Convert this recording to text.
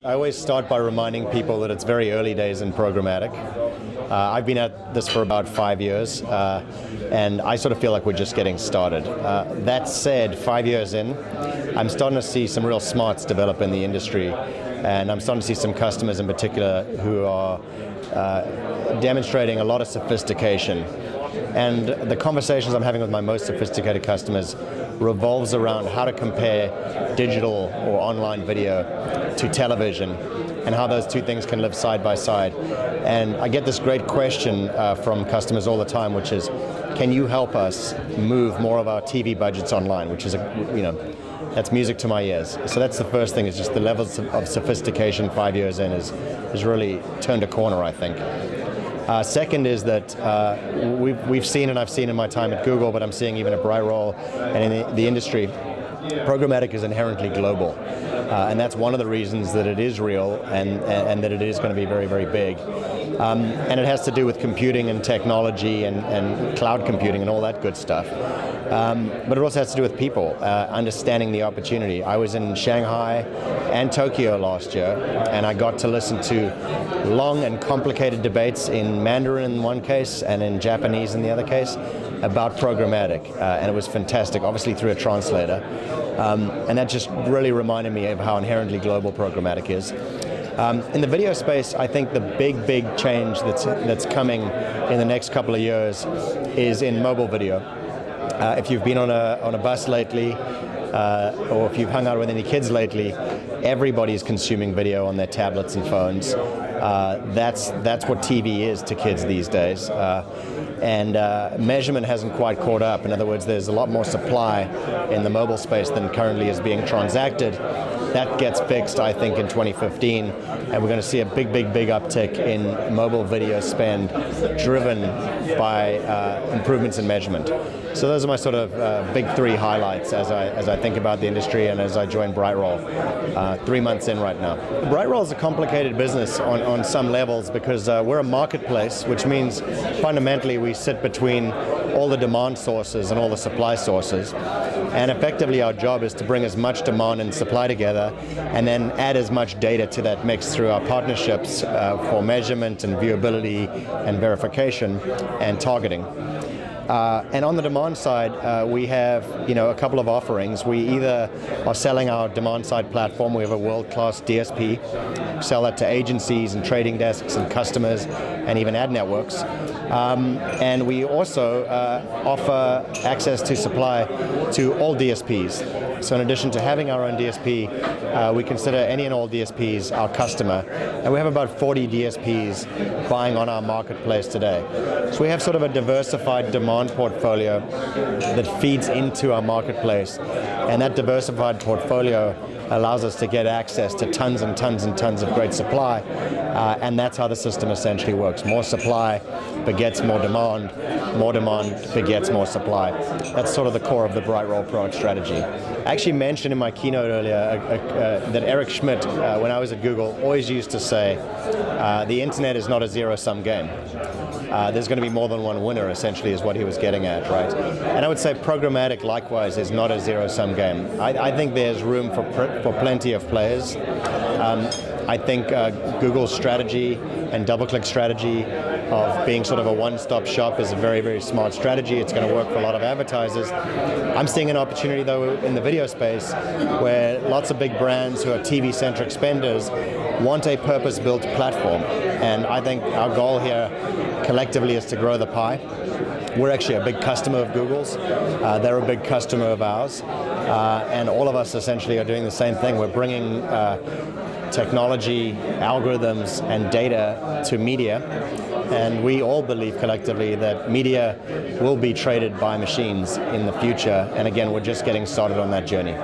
I always start by reminding people that it's very early days in programmatic. I've been at this for about 5 years, and I sort of feel like we're just getting started. That said, 5 years in, I'm starting to see some real smarts develop in the industry, and I'm starting to see some customers in particular who are demonstrating a lot of sophistication. And the conversations I'm having with my most sophisticated customers revolves around how to compare digital or online video to television and how those two things can live side by side. And I get this great question from customers all the time, which is, can you help us move more of our TV budgets online, which is, that's music to my ears. So that's the first thing, is just the levels of sophistication 5 years in is really turned a corner, I think. Second is that we've seen, and I've seen in my time at Google, but I'm seeing even at Brightroll and in the industry, programmatic is inherently global. And that's one of the reasons that it is real and that it is going to be very, very big. And it has to do with computing and technology and cloud computing and all that good stuff. But it also has to do with people understanding the opportunity. I was in Shanghai and Tokyo last year, and I got to listen to long and complicated debates in Mandarin in one case and in Japanese in the other case about programmatic, and it was fantastic, obviously through a translator. And that just really reminded me of how inherently global programmatic is. In the video space, I think the big change that's coming in the next couple of years is in mobile video. If you've been on a bus lately, or if you've hung out with any kids lately, everybody's consuming video on their tablets and phones. That's what TV is to kids these days. And measurement hasn't quite caught up. In other words, there's a lot more supply in the mobile space than currently is being transacted. That gets fixed, I think, in 2015, and we're going to see a big uptick in mobile video spend driven by improvements in measurement. So those are my sort of big three highlights as I think about the industry and as I join Brightroll 3 months in right now. Brightroll is a complicated business on some levels because we're a marketplace, which means fundamentally we sit between all the demand sources and all the supply sources. And effectively our job is to bring as much demand and supply together and then add as much data to that mix through our partnerships for measurement and viewability and verification and targeting. And on the demand side, we have a couple of offerings. We either are selling our demand side platform. We have a world-class DSP, sell that to agencies and trading desks and customers and even ad networks. And we also offer access to supply to all DSPs. So in addition to having our own DSP, we consider any and all DSPs our customer. And we have about 40 DSPs buying on our marketplace today. So we have sort of a diversified demand portfolio that feeds into our marketplace. And that diversified portfolio allows us to get access to tons and tons and tons of great supply. And that's how the system essentially works. More supply begets more demand begets more supply. That's sort of the core of the Brightroll product strategy. I actually mentioned in my keynote earlier that Eric Schmidt, when I was at Google, always used to say, the internet is not a zero-sum game. There's going to be more than one winner, essentially, is what he was getting at, right? And I would say programmatic, likewise, is not a zero-sum game. I think there's room for plenty of players. I think Google's strategy and DoubleClick's strategy of being sort of a one-stop shop is a very, very smart strategy. It's going to work for a lot of advertisers. I'm seeing an opportunity, though, in the video space where lots of big brands who are TV-centric spenders want a purpose-built platform. And I think our goal here collectively is to grow the pie. We're actually a big customer of Google's. They're a big customer of ours. And all of us essentially are doing the same thing. We're bringing technology, algorithms, and data to media. And we all believe collectively that media will be traded by machines in the future. And again, we're just getting started on that journey.